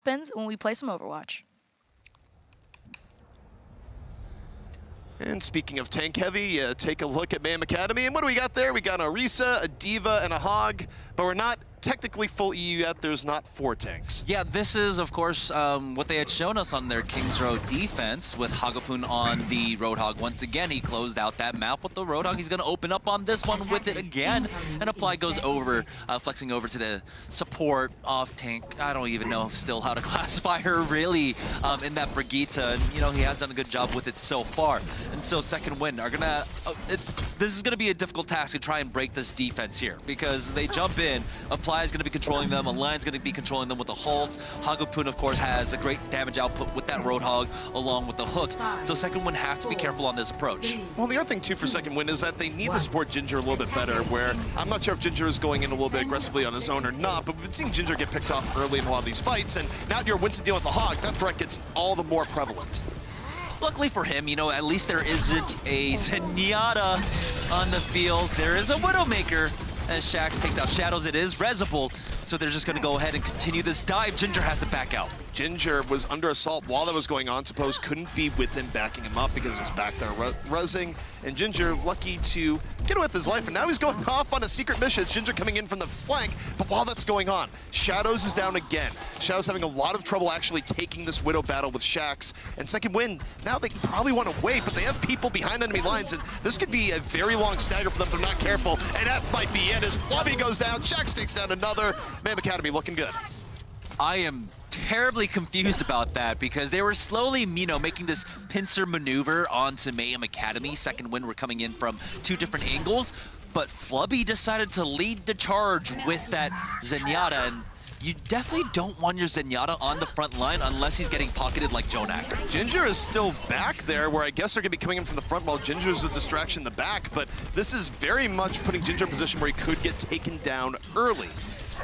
happens when we play some Overwatch. And speaking of tank heavy, take a look at Mayhem Academy. And what do we got there? We got a Orisa, a D.Va, and a Hog, but we're not technically full EU yet. There's not 4 tanks. Yeah, this is, of course, what they had shown us on their Kings Road defense with Hagapun on the Roadhog. Once again, he closed out that map with the Roadhog. He's going to open up on this one with it again. And Apply goes over, flexing over to the support off tank. I don't even know still how to classify her really in that Brigitte. And, you know, he has done a good job with it so far. And so Second Wind are going to... this is going to be a difficult task to try and break this defense here because they jump in, Apply is going to be controlling them, Alliance going to be controlling them with the Halts. Hagapun, of course, has the great damage output with that Roadhog along with the Hook. So Second Wind have to be careful on this approach. Well, the other thing, too, for Second Wind is that they need to support Ginger a little bit better, where I'm not sure if Ginger is going in a little bit aggressively on his own or not, but we've been seeing Ginger get picked off early in a lot of these fights, and now you're Winston dealing with the Hog, that threat gets all the more prevalent. Luckily for him, you know, at least there isn't a Zenyatta on the field. There is a Widowmaker as Shaxx takes out Shadows. It is Rezible, so they're just going to go ahead and continue this dive. Ginger has to back out. Ginger was under assault while that was going on. Suppose couldn't be with him backing him up because he was back there rezzing. And Ginger lucky to get away with his life. And now he's going off on a secret mission. It's Ginger coming in from the flank. But while that's going on, Shadows is down again. Shadows having a lot of trouble actually taking this Widow battle with Shaxx. And Second Wind, now they probably want to wait, but they have people behind enemy lines. And this could be a very long stagger for them if they're not careful. And that might be it as Flubby goes down. Shaxx takes down another. Mayhem Academy looking good. I am terribly confused about that because they were slowly, you know, making this pincer maneuver onto Mayhem Academy. Second Wind were coming in from 2 different angles, but Flubby decided to lead the charge with that Zenyatta, and you definitely don't want your Zenyatta on the front line unless he's getting pocketed like Jonak. Ginger is still back there, where I guess they're going to be coming in from the front while Ginger's a distraction in the back, but this is very much putting Ginger in a position where he could get taken down early.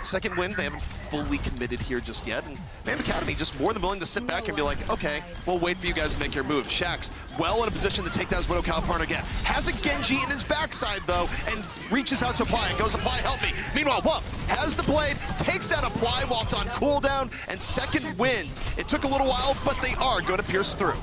Second Wind, they haven't fully committed here just yet, and Mayhem Academy just more than willing to sit back and be like, okay, we'll wait for you guys to make your move. Shaxx well in a position to take down his Widow Calparn again. Has a Genji in his backside, though, and reaches out to Apply and goes, Apply, help me. Meanwhile, Whoop has the blade, takes down Apply while it's on cooldown, and Second Wind, it took a little while, but they are going to pierce through.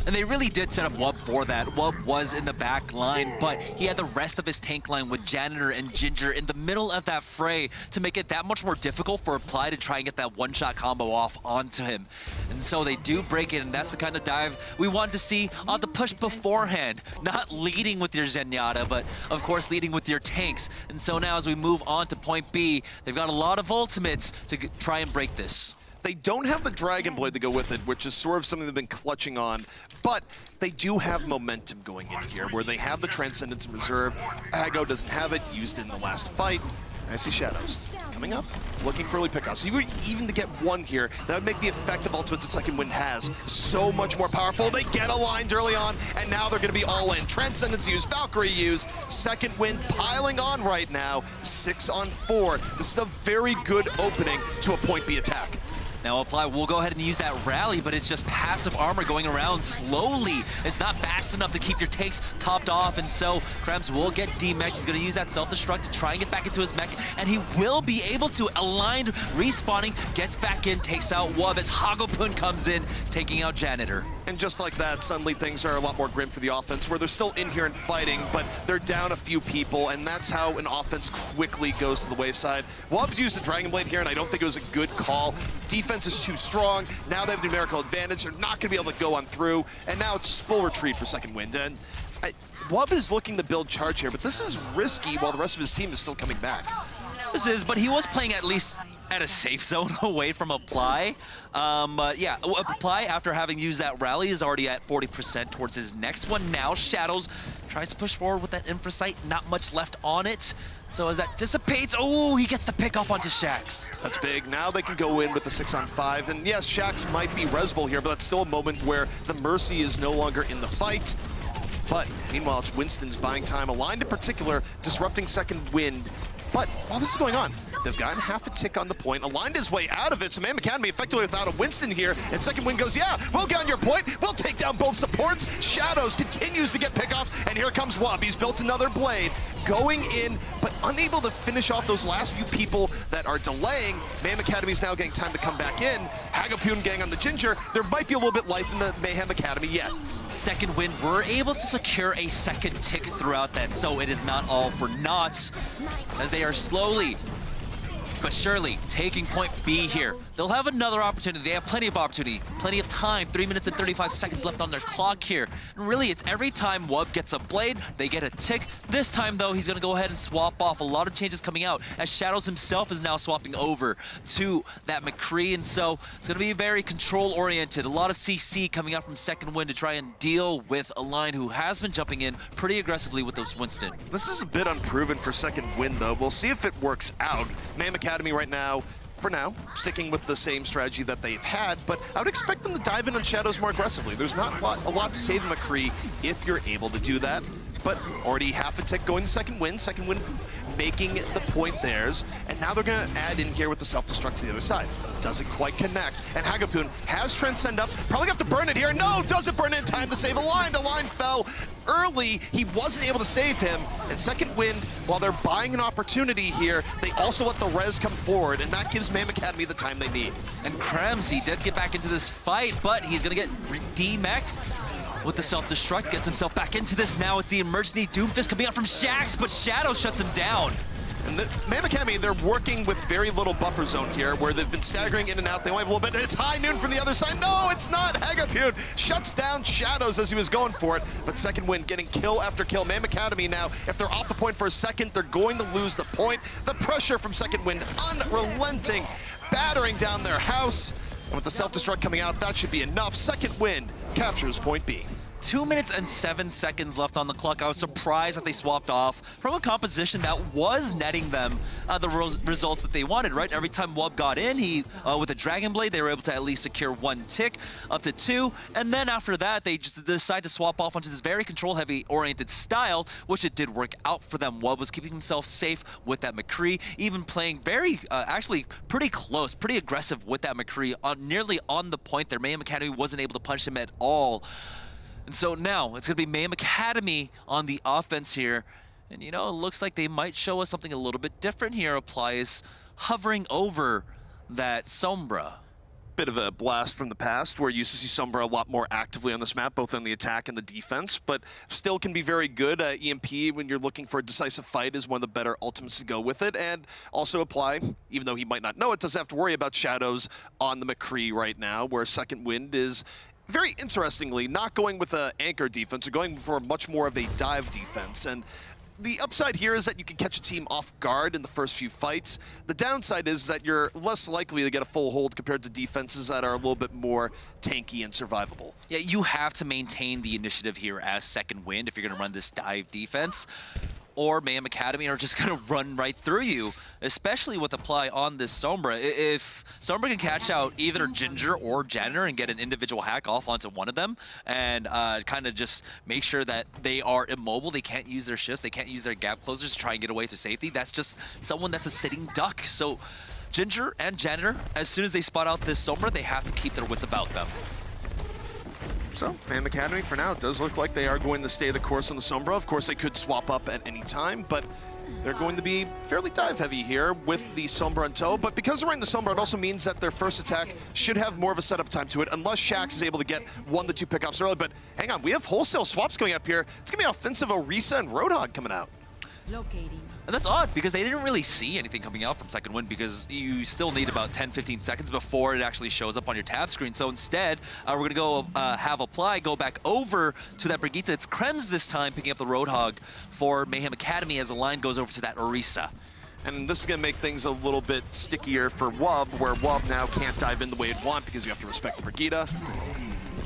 And they really did set up Wub for that. Wub was in the back line, but he had the rest of his tank line with Janitor and Ginger in the middle of that fray to make it that much more difficult for Apply to try and get that one-shot combo off onto him. And so they do break it, and that's the kind of dive we wanted to see on the push beforehand. Not leading with your Zenyatta, but of course leading with your tanks. And so now as we move on to point B, they've got a lot of ultimates to try and break this. They don't have the Dragon Blade to go with it, which is sort of something they've been clutching on, but they do have momentum going in here, where they have the Transcendence in reserve. Ago doesn't have it, used it in the last fight. I see Shadows coming up, looking for early pickoffs. Even to get one here, that would make the effective ultimates that Second Wind has so much more powerful. They get aligned early on, and now they're going to be all in. Transcendence used, Valkyrie used, Second Wind piling on right now, 6 on 4. This is a very good opening to a point B attack. Now Apply will go ahead and use that rally, but it's just passive armor going around slowly. It's not fast enough to keep your tanks topped off, and so Krebs will get demeched. He's going to use that self-destruct to try and get back into his mech, and he will be able to. Aligned, respawning, gets back in, takes out Wub as Hagapun comes in, taking out Janitor. And just like that, suddenly things are a lot more grim for the offense, where they're still in here and fighting, but they're down a few people, and that's how an offense quickly goes to the wayside. Wub's used the Dragon Blade here, and I don't think it was a good call. Defense is too strong. Now they have numerical advantage. They're not going to be able to go on through, and now it's just full retreat for Second Wind. And Wub is looking to build charge here, but this is risky while the rest of his team is still coming back. This is, but he was playing at least at a safe zone away from Apply. Yeah, Apply, after having used that rally, is already at 40% towards his next one. Now Shadows tries to push forward with that Infrasight, not much left on it. So as that dissipates, oh, he gets the pick up onto Shaxx. That's big. Now they can go in with the 6 on 5. And yes, Shaxx might be Rezible here, but that's still a moment where the Mercy is no longer in the fight. But meanwhile, it's Winston's buying time. Aligned in particular, disrupting Second Wind. But while this is going on, they've gotten half a tick on the point, aligned his way out of it, so Mayhem Academy effectively without a Winston here, and Second Wind goes, yeah, we'll get on your point, we'll take down both supports. Shadows continues to get pickoffs, and here comes Wub. He's built another blade, going in, but unable to finish off those last few people that are delaying. Mayhem Academy is now getting time to come back in. Hagapun gang on the Ginger. There might be a little bit life in the Mayhem Academy yet. Second win, we're able to secure a second tick throughout that, so it is not all for naught, as they are slowly but surely taking point B here. They'll have another opportunity. They have plenty of opportunity, plenty of time. 3 minutes and 35 seconds left on their clock here. And really, it's every time Wub gets a blade, they get a tick. This time, though, he's going to go ahead and swap off. A lot of changes coming out, as Shadows himself is now swapping over to that McCree. And so it's going to be very control-oriented. A lot of CC coming out from second win to try and deal with a line who has been jumping in pretty aggressively with those Winston. This is a bit unproven for second win, though. We'll see if it works out. Mayhem Academy right now, for now, sticking with the same strategy that they've had, but I would expect them to dive in on Shadows more aggressively. There's not a lot to save McCree if you're able to do that, but already half a tick going to second win making the point theirs, and now they're going to add in here with the self-destruct to the other side. Doesn't quite connect, and Hagapun has Transcend up, probably have to burn it here. No, doesn't burn it in time to save a line. The line fell early. He wasn't able to save him, and second win, while they're buying an opportunity here, they also let the res come forward, and that gives Mayhem Academy the time they need. And Krems, he did get back into this fight, but he's going to get demec'd with the self-destruct, gets himself back into this now with the emergency Doomfist coming out from Shax, but Shadow shuts him down. And the Mayhem Academy, they're working with very little buffer zone here, where they've been staggering in and out. They only have a little bit, and it's high noon from the other side. No, it's not. Hagapun shuts down Shadows as he was going for it, but second win getting kill after kill. Mayhem Academy now, if they're off the point for a second, they're going to lose the point. The pressure from second win, unrelenting, battering down their house. And with the self-destruct coming out, that should be enough. Second win captures point B. 2 minutes and 7 seconds left on the clock. I was surprised that they swapped off from a composition that was netting them the results that they wanted, right? Every time Wub got in, he with a Dragon Blade, they were able to at least secure 1 tick, up to 2. And then after that, they just decided to swap off onto this very control-heavy oriented style, which it did work out for them. Wub was keeping himself safe with that McCree, even playing very, actually pretty close, pretty aggressive with that McCree, nearly on the point there. Mayhem Academy wasn't able to punch him at all. And so now it's going to be Mayhem Academy on the offense here. And, you know, it looks like they might show us something a little bit different here. Applies hovering over that Sombra. Bit of a blast from the past where you used to see Sombra a lot more actively on this map, both on the attack and the defense, but still can be very good. EMP, when you're looking for a decisive fight, is one of the better ultimates to go with it. And also apply, even though he might not know it, doesn't have to worry about Shadows on the McCree right now, where Second Wind is very interestingly not going with an anchor defense, or going for much more of a dive defense. And the upside here is that you can catch a team off guard in the first few fights. The downside is that you're less likely to get a full hold compared to defenses that are a little bit more tanky and survivable. Yeah, you have to maintain the initiative here as Second Wind if you're going to run this dive defense. Or Mayhem Academy are just going to run right through you, especially with Apply on this Sombra. If Sombra can catch out either Ginger or Janitor and get an individual hack off onto one of them and kind of just make sure that they are immobile, they can't use their shifts, they can't use their gap closers to try and get away to safety, that's just someone that's a sitting duck. So Ginger and Janitor, as soon as they spot out this Sombra, they have to keep their wits about them. So, Mayhem Academy, for now, it does look like they are going to stay the course on the Sombra. Of course, they could swap up at any time, but they're going to be fairly dive-heavy here with the Sombra in tow. But because they're running the Sombra, it also means that their first attack should have more of a setup time to it, unless Shax is able to get 1 to 2 pickoffs early. But hang on, we have wholesale swaps going up here. It's going to be offensive Orisa and Roadhog coming out. Locating. And that's odd, because they didn't really see anything coming out from Second Wind, because you still need about 10-15 seconds before it actually shows up on your tab screen. So instead, we're going to go have Apply go back over to that Brigitte. It's Krems this time picking up the Roadhog for Mayhem Academy as the line goes over to that Orisa. And this is going to make things a little bit stickier for Wub, where Wub now can't dive in the way it'd want because you have to respect the Brigitte.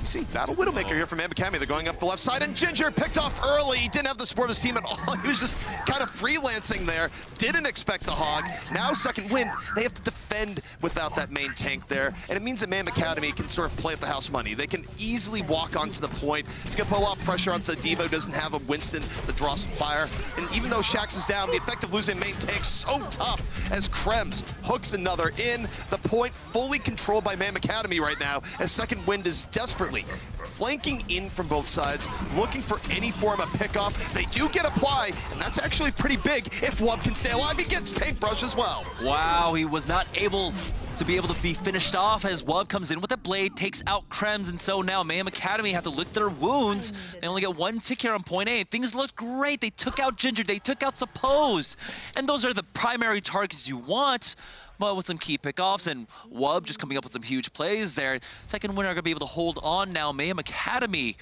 You see, Battle Widowmaker here from Mayhem Academy. They're going up the left side, and Ginger picked off early. He didn't have the support of his team at all. He was just kind of freelancing there. Didn't expect the hog. Now Second Wind, they have to defend without that main tank there. And it means that Mayhem Academy can sort of play at the house money. They can easily walk onto the point. It's going to put a lot of pressure onto Devo, doesn't have a Winston to draw some fire. And even though Shax is down, the effect of losing main tank so tough as Krems hooks another in. The point fully controlled by Mayhem Academy right now, as Second Wind is desperate immediately. Flanking in from both sides, looking for any form of pickoff. They do get apply, and that's actually pretty big. If Wub can stay alive, he gets paintbrush as well. Wow, he was not able to be finished off as Wub comes in with a blade, takes out Krems, and so now Mayhem Academy have to lick their wounds. They only get one tick here on point A. Things look great. They took out Ginger, they took out Suppose, and those are the primary targets you want. But with some key pickoffs and Wub just coming up with some huge plays there, second winner are gonna be able to hold on now. Mayhem Academy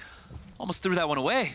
almost threw that one away.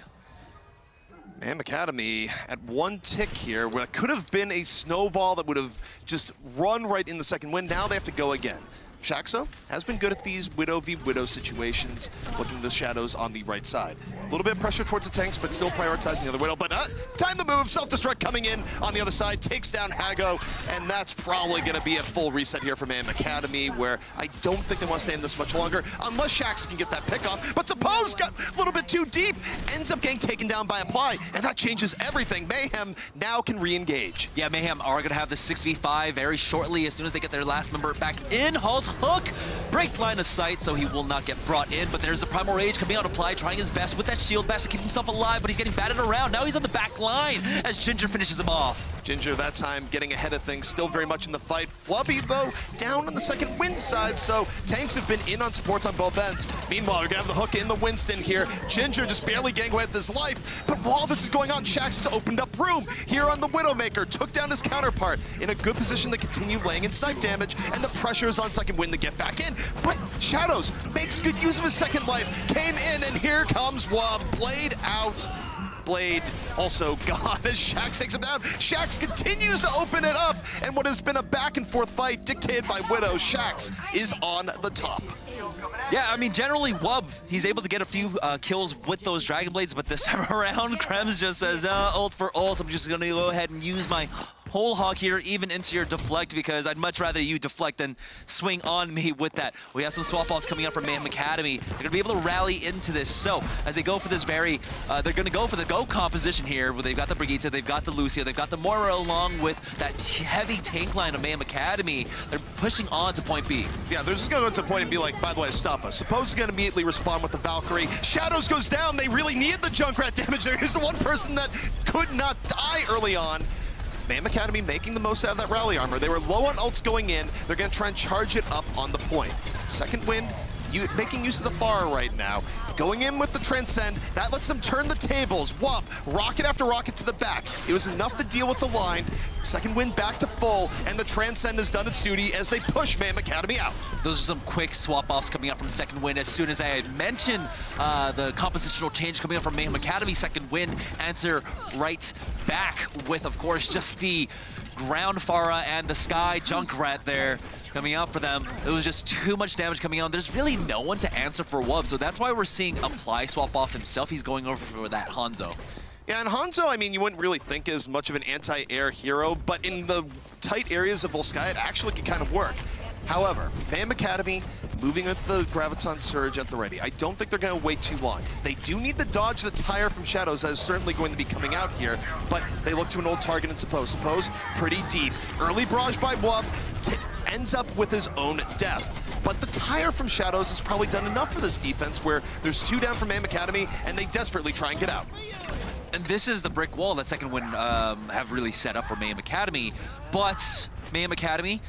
Mayhem Academy at one tick here, where it could have been a snowball that would have just run right in the second win. Now they have to go again. Shaxo has been good at these Widow v Widow situations, looking at the shadows on the right side. A little bit of pressure towards the tanks, but still prioritizing the other Widow. But time to move, self-destruct coming in on the other side, takes down Hago, and that's probably going to be a full reset here for Mayhem Academy, where I don't think they want to stay in this much longer, unless Shax can get that pick off. But Suppose got a little bit too deep, ends up getting taken down by Apply, and that changes everything. Mayhem now can re-engage. Yeah, Mayhem are going to have the 6v5 very shortly as soon as they get their last member back in. Halt hook, break line of sight, so he will not get brought in, but there's the Primal Rage coming out. Apply trying his best with that shield bash to keep himself alive, but he's getting batted around. Now he's on the back line as Ginger finishes him off. Ginger that time getting ahead of things, still very much in the fight. Flubby though down on the second win side, so tanks have been in on supports on both ends. Meanwhile, we're gonna have the hook in the Winston here. Ginger just barely getting away with his life, but while this is going on, Shax has opened up room here on the Widowmaker, took down his counterpart in a good position to continue laying in snipe damage, and the pressure is on second win to get back in. But Shadows makes good use of his second life, came in, and here comes Wub, blade out. Blade also gone as Shax takes him down. Shax continues to open it up, and what has been a back and forth fight dictated by Widow, Shax is on the top. Yeah, I mean, generally, Wub, he's able to get a few kills with those Dragon Blades, but this time around, Krems just says, ult for ult, I'm just gonna go ahead and use my whole hog here, even into your deflect, because I'd much rather you deflect than swing on me with that. We have some swap offs coming up from Mayhem Academy. They're gonna be able to rally into this. So as they go for this they're gonna go for the go composition here, where they've got the Brigitte, they've got the Lucia, they've got the Moira along with that heavy tank line of Mayhem Academy. They're pushing on to point B. Yeah, they're just gonna go to point and be like, by the way, stop us. Suppose is gonna immediately respond with the Valkyrie. Shadows goes down, they really need the Junkrat damage there. Here's the one person that could not die early on. Mayhem Academy making the most out of that rally armor. They were low on ults going in. They're going to try and charge it up on the point. Second wind, making use of the Pharah right now. Going in with the Transcend, that lets them turn the tables. Wub, rocket after rocket to the back. It was enough to deal with the line. Second wind back to full, and the Transcend has done its duty as they push Mayhem Academy out. Those are some quick swap-offs coming up from second wind. As soon as I had mentioned the compositional change coming up from Mayhem Academy, second wind answer right back with, of course, just the ground Pharah and the sky Junkrat there coming out for them. It was just too much damage coming on. There's really no one to answer for Wub, so that's why we're seeing Apply swap off himself. He's going over for that Hanzo. Yeah, and Hanzo, I mean, you wouldn't really think as much of an anti-air hero, but in the tight areas of Volskaya, it actually can kind of work. However, Mayhem Academy moving with the Graviton Surge at the ready. I don't think they're going to wait too long. They do need to dodge the tire from Shadows, that is certainly going to be coming out here, but they look to an old target in Suppose. Suppose pretty deep. Early barrage by Wub ends up with his own death. But the tire from Shadows has probably done enough for this defense, where there's two down from Mayhem Academy, and they desperately try and get out. And this is the brick wall that second wind have really set up for Mayhem Academy. But Mayhem Academy,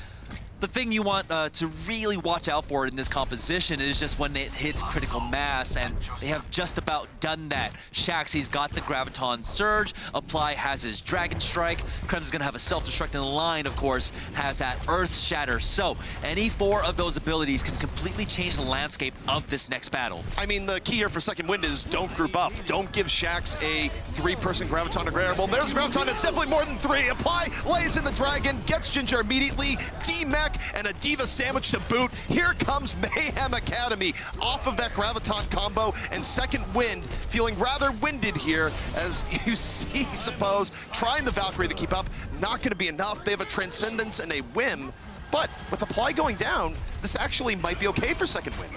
the thing you want to really watch out for in this composition is just when it hits critical mass, and they have just about done that. Shax, he's got the Graviton Surge. Apply has his Dragon Strike. Krems is going to have a self-destruct, and the line, of course, has that Earth Shatter. So any four of those abilities can completely change the landscape of this next battle. I mean, the key here for second wind is don't group up. Don't give Shax a three-person Graviton to grab. Well, there's Graviton. It's definitely more than three. Apply lays in the Dragon, gets Ginger immediately. D-Mech and a Diva sandwich to boot. Here comes Mayhem Academy off of that Graviton combo, and second wind feeling rather winded here as you see Suppose trying the Valkyrie to keep up. Not going to be enough. They have a Transcendence and a Whim, but with Apply going down, this actually might be okay for second wind.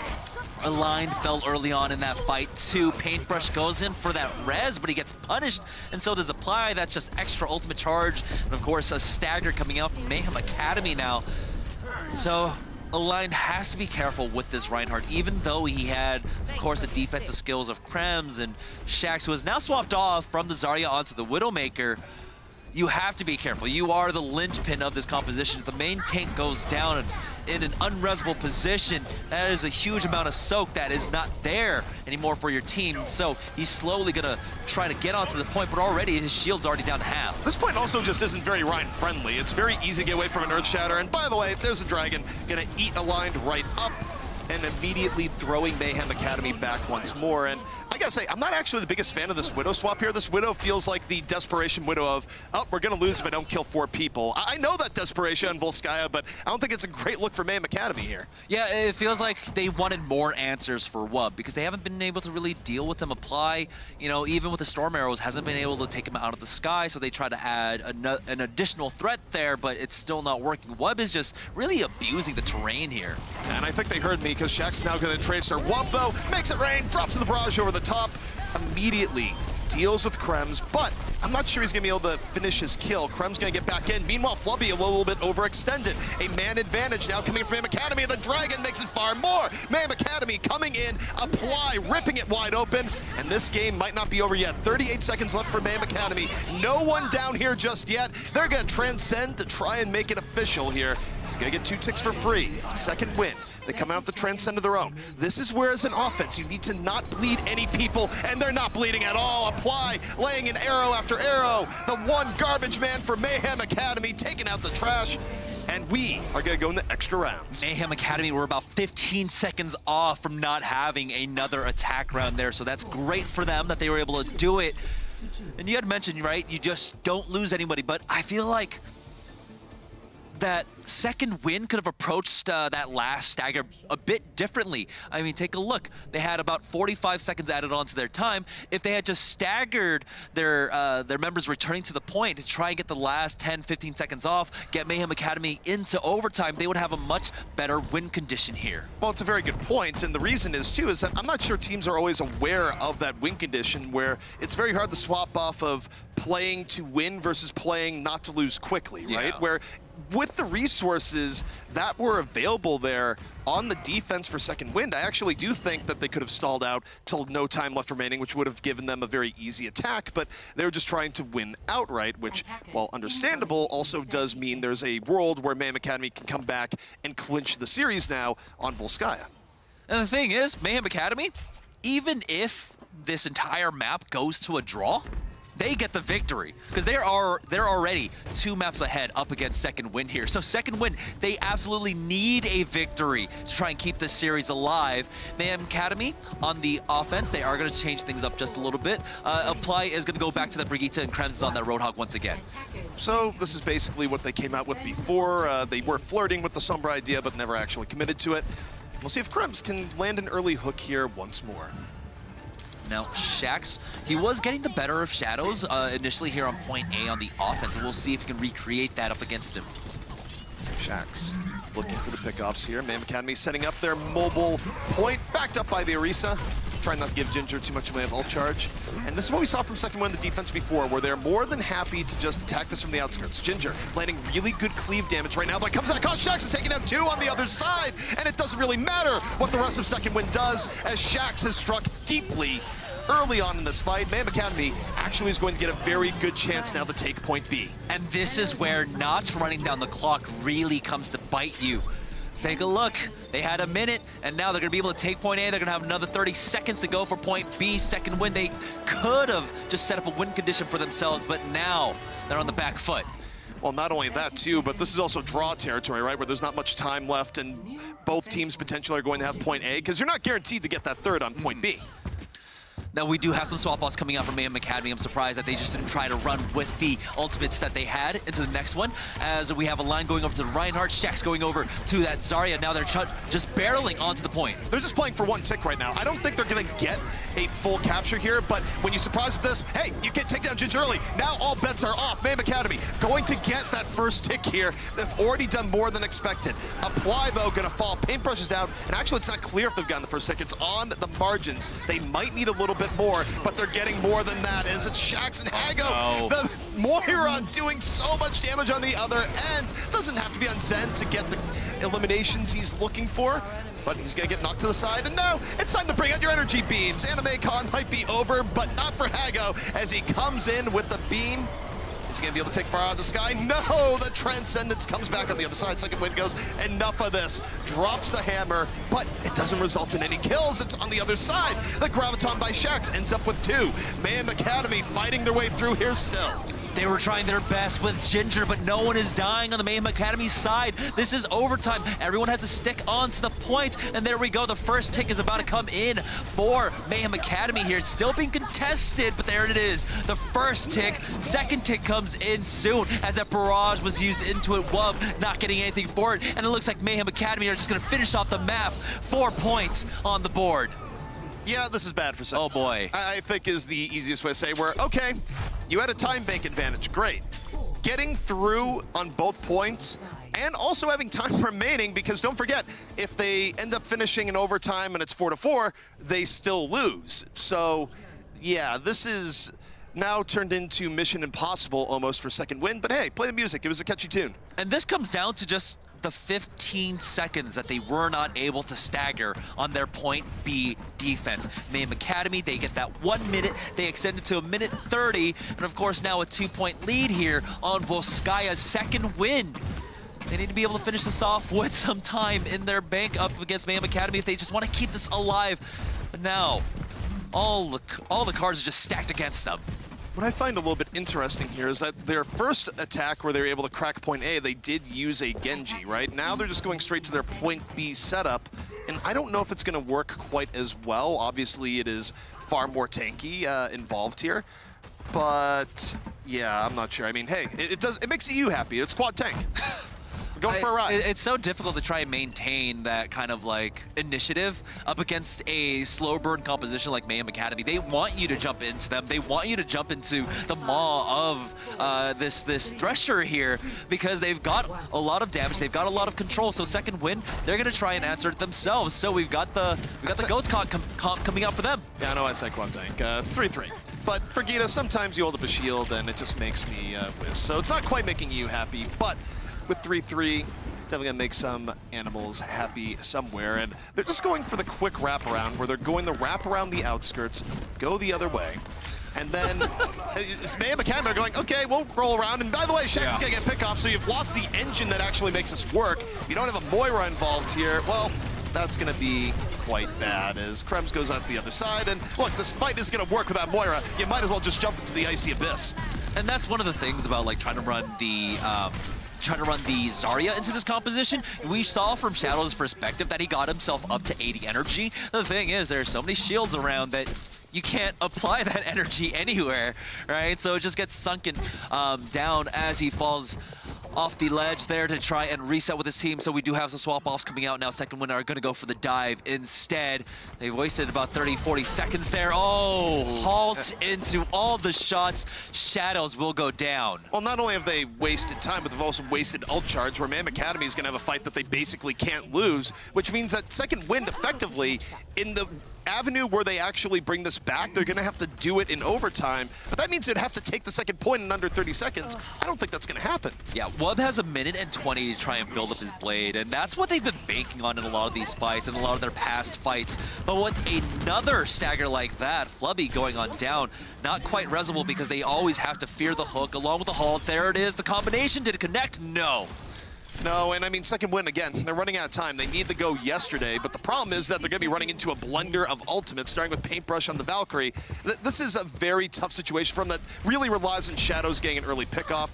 A line fell early on in that fight too. Paintbrush goes in for that res, but he gets punished, and so does Apply. That's just extra ultimate charge. And of course, a stagger coming out from Mayhem Academy now. So Aligned has to be careful with this Reinhardt, even though he had, of course, the defensive skills of Krems and Shax, who has now swapped off from the Zarya onto the Widowmaker. You have to be careful. You are the linchpin of this composition. If the main tank goes down in an unresable position, that is a huge amount of soak that is not there anymore for your team. So he's slowly gonna try to get onto the point, but already his shield's already down to half. This point also just isn't very Ryan friendly. It's very easy to get away from an Earth Shatter. And by the way, there's a Dragon gonna eat Aligned right up and immediately throwing Mayhem Academy back once more. And I gotta say, I'm not actually the biggest fan of this Widow swap here. This Widow feels like the desperation Widow of, oh, we're gonna lose if I don't kill 4 people. I know that desperation on Volskaya, but I don't think it's a great look for Mayhem Academy here. Yeah, it feels like they wanted more answers for Wub because they haven't been able to really deal with him. Apply, you know, even with the Storm Arrows, hasn't been able to take him out of the sky, so they try to add an additional threat there, but it's still not working. Wub is just really abusing the terrain here. And I think they heard me because Shaq's now gonna trace her. Wub, though, makes it rain, drops the barrage over the top, immediately deals with Krems, but I'm not sure he's gonna be able to finish his kill. Krem's gonna get back in. Meanwhile, Flubby a little bit overextended. A man advantage now coming from Mayhem Academy, and the Dragon makes it far more. Mayhem Academy coming in, Apply, ripping it wide open, and this game might not be over yet. 38 seconds left for Mayhem Academy. No one down here just yet. They're gonna transcend to try and make it official here. Gonna get 2 ticks for free. Second win. They come out the transcend of their own. This is where, as an offense, you need to not bleed any people, and they're not bleeding at all. Apply, laying in arrow after arrow. The one garbage man for Mayhem Academy, taking out the trash. And we are gonna go in the extra rounds. Mayhem Academy were about 15 seconds off from not having another attack round there, so that's great for them that they were able to do it. And you had mentioned, right, you just don't lose anybody, but I feel like that second win could have approached that last stagger a bit differently. I mean, take a look. They had about 45 seconds added on to their time. If they had just staggered their members returning to the point to try and get the last 10, 15 seconds off, get Mayhem Academy into overtime, they would have a much better win condition here. Well, it's a very good point, and the reason is, too, is that I'm not sure teams are always aware of that win condition where it's very hard to swap off of playing to win versus playing not to lose quickly, right? Yeah. Where with the resources that were available there on the defense for second wind, I actually do think that they could have stalled out till no time left remaining, which would have given them a very easy attack, but they were just trying to win outright, which, while understandable, also does mean there's a world where Mayhem Academy can come back and clinch the series now on Volskaya. And the thing is, Mayhem Academy, even if this entire map goes to a draw, they get the victory because they're already 2 maps ahead up against second win here. So second win, they absolutely need a victory to try and keep this series alive. Mayhem Academy on the offense, they are going to change things up just a little bit. Apply is going to go back to that Brigitte, and Krems is on that Roadhog once again. So this is basically what they came out with before. They were flirting with the Sombra idea, but never actually committed to it. We'll see if Krems can land an early hook here once more. Now, Shax, he was getting the better of Shadows initially here on point A on the offense, and we'll see if he can recreate that up against him. Shax looking for the pickoffs here. Mayhem Academy setting up their mobile point, backed up by the Orisa. Trying not to give Ginger too much of a ult charge. And this is what we saw from second win the defense before, where they're more than happy to just attack this from the outskirts. Ginger landing really good cleave damage right now, but comes out of cost. Shax is taking out 2 on the other side, and it doesn't really matter what the rest of second win does, as Shax has struck deeply early on in this fight. Mayhem Academy actually is going to get a very good chance now to take point B. And this is where not running down the clock really comes to bite you. Take a look. They had a minute, and now they're going to be able to take point A. They're going to have another 30 seconds to go for point B. Second win. They could have just set up a win condition for themselves, but now they're on the back foot. Well, not only that, too, but this is also draw territory, right, where there's not much time left, and both teams potentially are going to have point A, because you're not guaranteed to get that third on point B. Now, we do have some swap-offs coming out from Mayhem Academy. I'm surprised that they just didn't try to run with the ultimates that they had into the next one, as we have a line going over to Reinhardt, Shax going over to that Zarya. Now they're just barreling onto the point. They're just playing for 1 tick right now. I don't think they're going to get a full capture here, but when you surprise with this, hey, you can't take down Ginger early. Now all bets are off. Mayhem Academy going to get that first tick here. They've already done more than expected. Apply, though, going to fall. Paintbrush is down, and actually it's not clear if they've gotten the first tick. It's on the margins. They might need a little bit more, but they're getting more than that, as it's Shax and Hago. The Moira doing so much damage on the other end. Doesn't have to be on Zen to get eliminations he's looking for, but he's gonna get knocked to the side, and now it's time to bring out your energy beams. Anime Con might be over, but not for Hago as he comes in with the beam. Is he gonna be able to take far out of the sky? No, the Transcendence comes back on the other side. Second wind goes, enough of this. Drops the hammer, but it doesn't result in any kills. It's on the other side. The Graviton by Shax ends up with 2. Mayhem Academy fighting their way through here still. They were trying their best with Ginger, but no one is dying on the Mayhem Academy side. This is overtime. Everyone has to stick on to the point, and there we go. The first tick is about to come in for Mayhem Academy here. It's still being contested, but there it is. The first tick. Second tick comes in soon as that barrage was used into it. Wub not getting anything for it, and it looks like Mayhem Academy are just going to finish off the map. 4 points on the board. Yeah, this is bad for second. Oh boy. I think is the easiest way to say where, okay, you had a time bank advantage, great. Getting through on both points and also having time remaining, because don't forget, if they end up finishing in overtime and it's 4-4, they still lose. So yeah, this is now turned into Mission Impossible almost for second win, but hey, play the music, it was a catchy tune. And this comes down to just the 15 seconds that they were not able to stagger on their point B defense. Mayhem Academy, they get that 1 minute, they extend it to 1:30, and of course now a 2-point lead here on Volskaya's second win. They need to be able to finish this off with some time in their bank up against Mayhem Academy if they just want to keep this alive. But now, all the cards are just stacked against them. What I find a little bit interesting here is that their first attack where they were able to crack point A, they did use a Genji, right? Now they're just going straight to their point B setup, and I don't know if it's going to work quite as well. Obviously, it is far more tanky involved here, but yeah, I'm not sure. I mean, hey, it makes you happy. It's quad tank. Going for a ride. It's so difficult to try and maintain that kind of like initiative up against a slow burn composition like Mayhem Academy. They want you to jump into them. They want you to jump into the maw of this Thresher here because they've got a lot of damage. They've got a lot of control. So second win, they're gonna try and answer it themselves. So we've got the Goats comp coming out for them. Yeah, I know I said quad tank. 3-3. But for Gita, sometimes you hold up a shield and it just makes me whiz. So it's not quite making you happy, but with 3-3, definitely gonna make some animals happy somewhere. And they're just going for the quick wraparound where they're going the wrap around the outskirts, go the other way. And then Mayhem Academy are going, okay, we'll roll around. And by the way, Shax is gonna get pick off, so you've lost the engine that actually makes this work. You don't have a Moira involved here. Well, that's gonna be quite bad as Krems goes out the other side. And look, this fight is gonna work without Moira. You might as well just jump into the icy abyss. And that's one of the things about like trying to run the Zarya into this composition. We saw from Shadow's perspective that he got himself up to 80 energy. The thing is, there are so many shields around that you can't apply that energy anywhere, right? So it just gets sunken down as he falls off the ledge there to try and reset with his team. So we do have some swap-offs coming out now. Second winner are going to go for the dive instead. They've wasted about 30, 40 seconds there. Oh, halt into all the shots. Shadows will go down. Well, not only have they wasted time, but they've also wasted ult charge, where Mayhem Academy is going to have a fight that they basically can't lose, which means that second wind effectively in the avenue where they actually bring this back, they're going to have to do it in overtime. But that means they'd have to take the second point in under 30 seconds. I don't think that's going to happen. Yeah, Wub has 1:20 to try and build up his blade, and that's what they've been banking on in a lot of these fights and a lot of their past fights. But with another stagger like that, Flubby going on down, not quite resable because they always have to fear the hook along with the halt. There it is. The combination, did it connect? No. No, and I mean, second win again. They're running out of time. They need to go yesterday, but the problem is that they're going to be running into a blender of ultimates, starting with Paintbrush on the Valkyrie. This is a very tough situation for them that really relies on Shadows getting an early pickoff.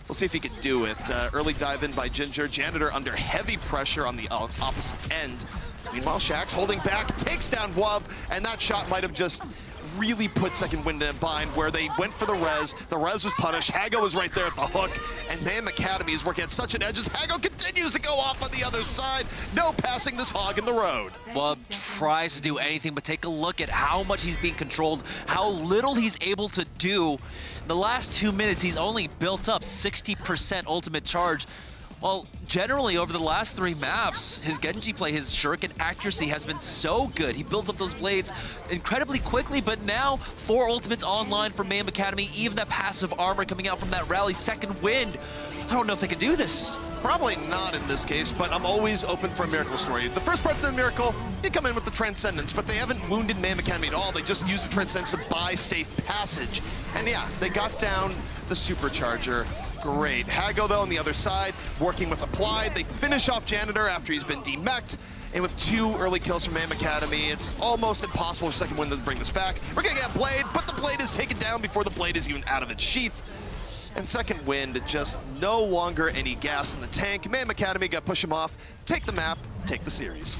We'll see if he can do it. Early dive in by Ginger. Janitor under heavy pressure on the opposite end. Meanwhile, Shax holding back, takes down Wub, and that shot might have just really put second wind in a bind where they went for the res. The res was punished. Hago was right there at the hook, and Mayhem Academy is working at such an edge as Hago continues to go off on the other side. No passing this hog in the road. Wub tries to do anything, but take a look at how much he's being controlled, how little he's able to do. In the last 2 minutes, he's only built up 60% ultimate charge. Well, generally over the last 3 maps, his Genji play, his shuriken accuracy has been so good. He builds up those blades incredibly quickly, but now 4 ultimates online for Mayhem Academy, even that passive armor coming out from that rally, second wind. I don't know if they can do this. Probably not in this case, but I'm always open for a miracle story. The first part's the miracle, you come in with the Transcendence, but they haven't wounded Mayhem Academy at all. They just use the Transcendence to buy safe passage. And yeah, they got down the Supercharger. Great. Hago, though, on the other side, working with Applied. They finish off Janitor after he's been demech'd. And with 2 early kills from Mayhem Academy, it's almost impossible for Second Wind to bring this back. We're gonna get Blade, but the Blade is taken down before the Blade is even out of its sheath. And Second Wind, just no longer any gas in the tank. Mayhem Academy got to push him off, take the map, take the series.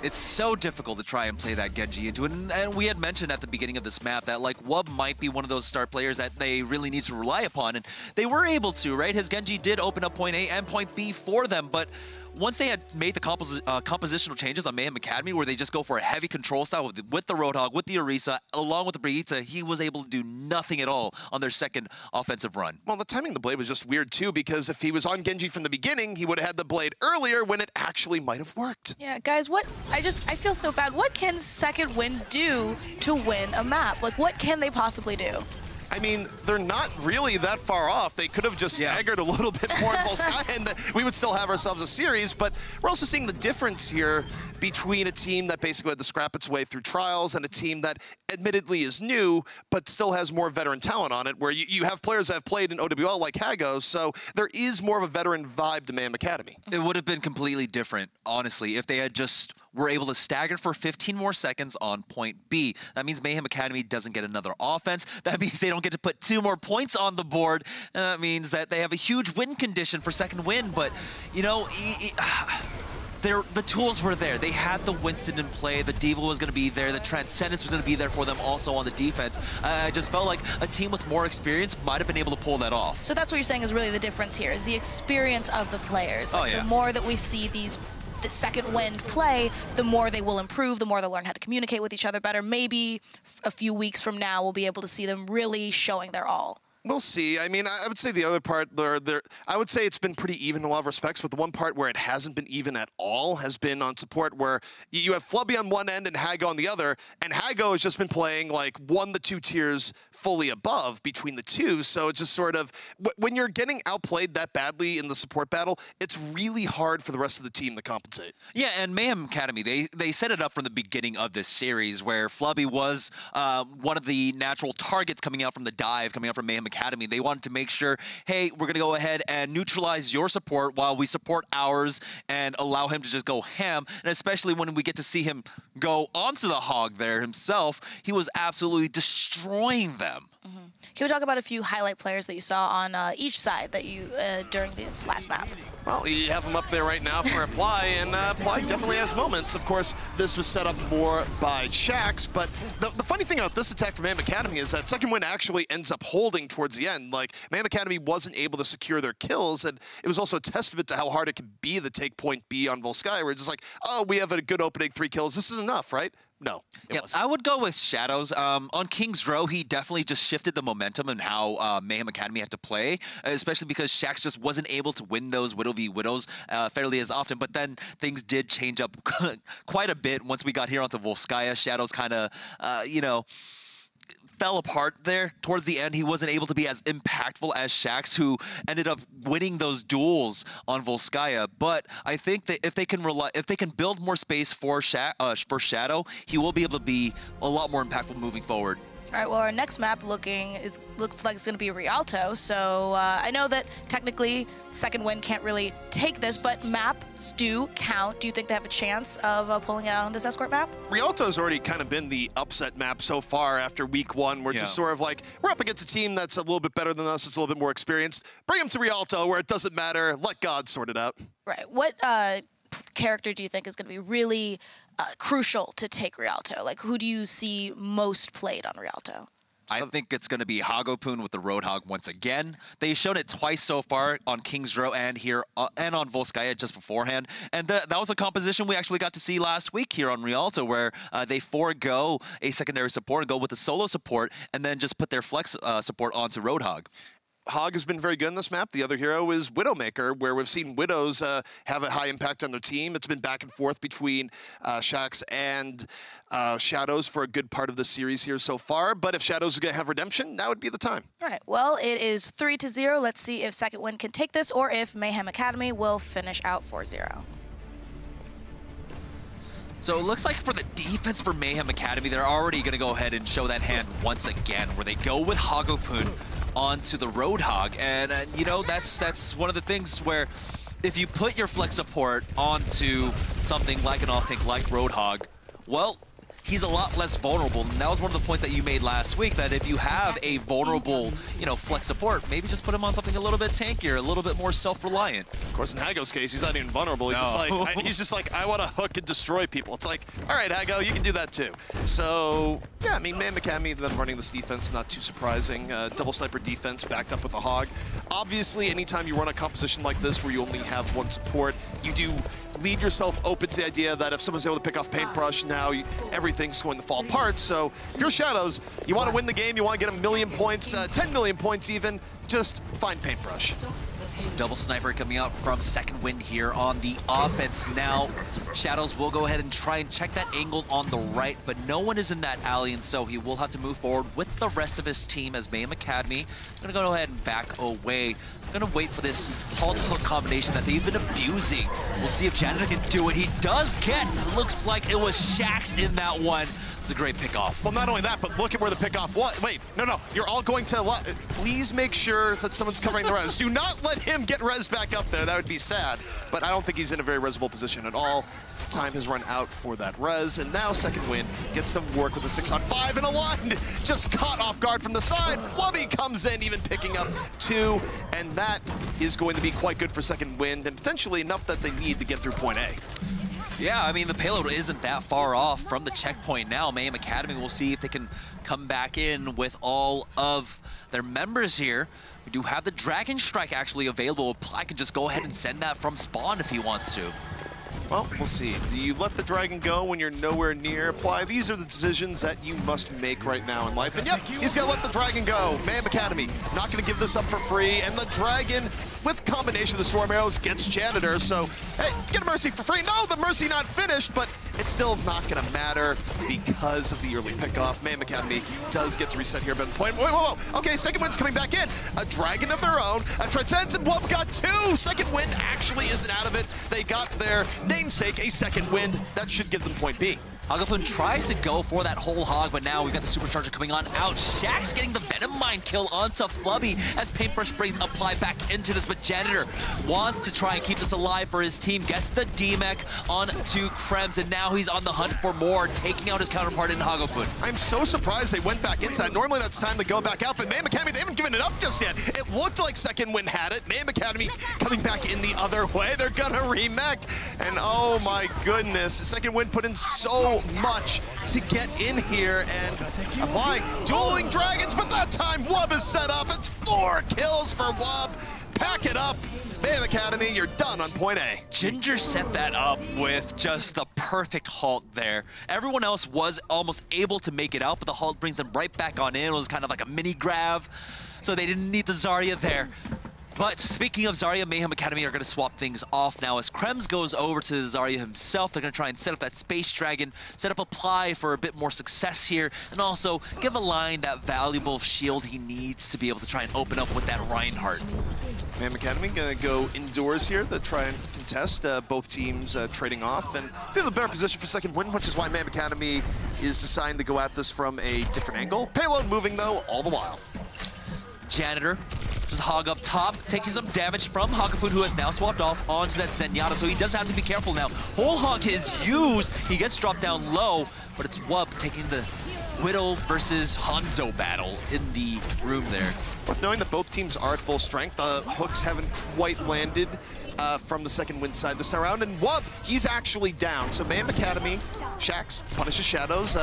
It's so difficult to try and play that Genji into it, and we had mentioned at the beginning of this map that like Wub might be one of those start players that they really need to rely upon, and they were able to, right? His Genji did open up point A and point B for them, but once they had made the compositional changes on Mayhem Academy, where they just go for a heavy control style with the Roadhog, with the Orisa, along with the Brigitte, he was able to do nothing at all on their second offensive run. Well, the timing of the Blade was just weird, too, because if he was on Genji from the beginning, he would have had the Blade earlier when it actually might have worked. Yeah, guys, I feel so bad. What can Second Wind do to win a map? Like, what can they possibly do? I mean, they're not really that far off. They could have just staggered a little bit more in Volskaya and we would still have ourselves a series, but we're also seeing the difference here between a team that basically had to scrap its way through trials and a team that admittedly is new, but still has more veteran talent on it, where you have players that have played in OWL like Hago, so there is more of a veteran vibe to Mayhem Academy. It would have been completely different, honestly, if they had just were able to stagger for 15 more seconds on point B. That means Mayhem Academy doesn't get another offense. That means they don't get to put 2 more points on the board. And that means that they have a huge win condition for Second Wind, but, you know, the tools were there. They had the Winston in play. The Diva was going to be there. The Transcendence was going to be there for them also on the defense. I just felt like a team with more experience might have been able to pull that off. So that's what you're saying is really the difference here, is the experience of the players. Like, the more that we see the Second Wind play, the more they will improve, the more they'll learn how to communicate with each other better. Maybe a few weeks from now, we'll be able to see them really showing their all. We'll see. I mean, I would say the other part, I would say it's been pretty even in a lot of respects, but the one part where it hasn't been even at all has been on support, where you have Flubby on one end and Hago on the other, and Hago has just been playing like 1 to 2 tiers fully above between the two. So it's just sort of, when you're getting outplayed that badly in the support battle, it's really hard for the rest of the team to compensate. Yeah, and Mayhem Academy, they set it up from the beginning of this series where Flubby was one of the natural targets coming out from the dive, coming out from Mayhem Academy. They wanted to make sure, hey, we're going to go ahead and neutralize your support while we support ours and allow him to just go ham. And especially when we get to see him go onto the hog there himself, he was absolutely destroying them. Can we talk about a few highlight players that you saw on each side that you during this last map? Well, you have them up there right now for Apply, and Apply definitely has moments. Of course, this was set up more by Shax, but the funny thing about this attack from Mayhem Academy is that Second Wind actually ends up holding towards the end. Like, Mayhem Academy wasn't able to secure their kills, and it was also a testament to how hard it could be to take point B on Volskaya, where it's just like, oh, we have a good opening 3 kills. This is enough, right? No, it wasn't. I would go with Shadows. On King's Row, he definitely just shifted the momentum and how Mayhem Academy had to play, especially because Shax just wasn't able to win those Widow v Widows fairly as often. But then things did change up quite a bit once we got here onto Volskaya. Shadows kind of, you know, fell apart there towards the end. He wasn't able to be as impactful as Shax, who ended up winning those duels on Volskaya. But I think that if they can build more space for Shadow, he will be able to be a lot more impactful moving forward. All right, well, our next map looks like it's going to be Rialto, so I know that technically Second Wind can't really take this, but maps do count. Do you think they have a chance of pulling it out on this escort map? Rialto's already kind of been the upset map so far after week 1. We're just sort of like, we're up against a team that's a little bit better than us, it's a little bit more experienced. Bring them to Rialto where it doesn't matter, let God sort it out. Right, what character do you think is going to be really crucial to take Rialto? Like, who do you see most played on Rialto? I think it's going to be Hagopoon with the Roadhog once again. They've shown it twice so far on King's Row and here and on Volskaya just beforehand. And that was a composition we actually got to see last week here on Rialto, where they forego a secondary support and go with a solo support and then just put their flex support onto Roadhog. Hog has been very good in this map. The other hero is Widowmaker, where we've seen Widows have a high impact on their team. It's been back and forth between Shax and Shadows for a good part of the series here so far. But if Shadows is going to have redemption, now would be the time. All right, well, it is 3-0. Let's see if Second Wind can take this or if Mayhem Academy will finish out 4-0. So it looks like for the defense for Mayhem Academy, they're already going to go ahead and show that hand once again, where they go with Hagopun onto the Roadhog. And you know, that's one of the things where if you put your flex support onto something like an off-tank like Roadhog, well, he's a lot less vulnerable. And that was one of the points that you made last week, that if you have a vulnerable, you know, flex support, maybe just put him on something a little bit tankier, a little bit more self-reliant. Of course, in Hago's case, he's not even vulnerable. He's just like, I want to hook and destroy people. It's like, all right, Hago, you can do that too. So, yeah, I mean, Mayhem Academy, them running this defense, not too surprising. Double sniper defense backed up with a Hog. Obviously, anytime you run a composition like this where you only have one support, you do lead yourself open to the idea that if someone's able to pick off Paintbrush, now everything's going to fall apart. So if you're Shadows, you want to win the game, you want to get 1 million points, 10 million points even, just find Paintbrush. So double sniper coming out from Second Wind here on the offense. Now, Shadows will go ahead and try and check that angle on the right, but no one is in that alley, and so he will have to move forward with the rest of his team as Mayhem Academy. I'm gonna go ahead and back away. I'm gonna wait for this halt hook combination that they've been abusing. We'll see if Janitor can do it. He does get, looks like it was Shax in that one. It's a great pickoff. Well, not only that, but look at where the pickoff was. Wait, no, you're all going to, please make sure that someone's covering the res. Do not let him get res back up there. That would be sad. But I don't think he's in a very resable position at all. Time has run out for that res, and now Second Wind gets some work with a 6-on-5 and a line. Just caught off guard from the side. Flubby comes in, even picking up 2, and that is going to be quite good for Second Wind, and potentially enough that they need to get through point A. Yeah, I mean, the payload isn't that far off from the checkpoint now. Mayhem Academy will see if they can come back in with all of their members here. We do have the Dragon Strike actually available. Ply can just go ahead and send that from spawn if he wants to. Well, we'll see. Do you let the dragon go when you're nowhere near Ply? These are the decisions that you must make right now in life. And yep, he's gonna let the dragon go. Mayhem Academy, not gonna give this up for free. And the dragon, with combination of the storm arrows, gets Janitor. So, hey, get a Mercy for free. No, the Mercy not finished, but it's still not gonna matter because of the early pickoff. Mayhem Academy does get to reset here, but the point, whoa. Okay, Second Wind's coming back in. A dragon of their own. A Transcendence and Whoop got 2. Second Wind actually isn't out of it. They got their namesake, a Second Wind. That should give them point B. Hagopun tries to go for that whole hog, but now we've got the supercharger coming on out. Shax getting the Venom Mine kill onto Flubby as Paintbrush sprays apply back into this, but Janitor wants to try and keep this alive for his team. Gets the D-Mech onto Krems, and now he's on the hunt for more, taking out his counterpart in Hagopun. I'm so surprised they went back inside. Normally that's time to go back out, but Mayhem Academy, they haven't given it up just yet. It looked like Second Wind had it. Mayhem Academy coming back in the other way. They're gonna remech, and oh my goodness, Second Wind put in so much to get in here and apply dueling dragons, but that time Wub is set up. It's 4 kills for Wub. Pack it up. Mayhem Academy, you're done on point A. Ginger set that up with just the perfect halt there. Everyone else was almost able to make it out, but the halt brings them right back on in. It was kind of like a mini grab, so they didn't need the Zarya there. But speaking of Zarya, Mayhem Academy are going to swap things off now as Krems goes over to Zarya himself. They're going to try and set up that Space Dragon, set up Apply for a bit more success here, and also give a line that valuable shield he needs to be able to try and open up with that Reinhardt. Mayhem Academy going to go indoors here to try and contest, both teams trading off, and we have a better position for Second Wind, which is why Mayhem Academy is deciding to go at this from a different angle. Payload moving though, all the while. Janitor, just Hog up top, taking some damage from Hagopun, who has now swapped off onto that Zenyatta, so he does have to be careful now. Whole Hog is used, he gets dropped down low, but it's Wub taking the Widow versus Hanzo battle in the room there. Worth knowing that both teams are at full strength. The hooks haven't quite landed from the Second Wind side this time around, and Wub, he's actually down. So Mayhem Academy, Shax punishes Shadows,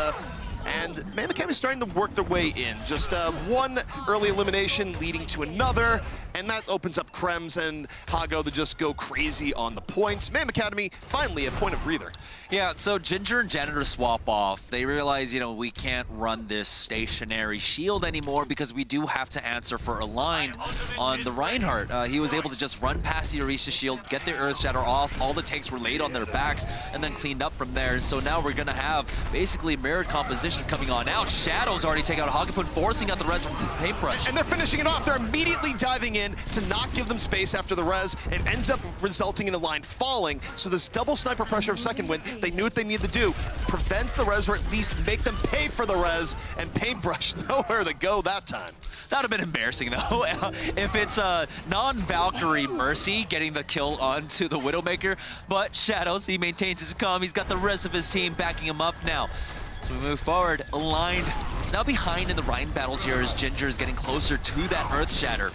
and Mayhem Academy is starting to work their way in. Just one early elimination leading to another, and that opens up Krems and Hago to just go crazy on the points. Mayhem Academy, finally a point of breather. Yeah, so Ginger and Janitor swap off. They realize, you know, we can't run this stationary shield anymore because we do have to answer for Aligned on the Reinhardt. He was able to just run past the Orisha shield, get the Earth Shatter off. All the tanks were laid on their backs and then cleaned up from there. So now we're going to have basically mirrored compositions coming on out. Shadow's already taken out Hagapun, forcing out the res from Paintbrush. And they're finishing it off. They're immediately diving in to not give them space after the res. It ends up resulting in Aligned falling. So this double sniper pressure of second wind, they knew what they needed to do. Prevent the res, or at least make them pay for the res, and Paintbrush nowhere to go that time. That would have been embarrassing, though, if it's a non-Valkyrie Mercy getting the kill onto the Widowmaker. But Shadows, he maintains his calm. He's got the rest of his team backing him up now. So we move forward. Aligned now behind in the Rhine battles here as Ginger is getting closer to that Earth Shatter.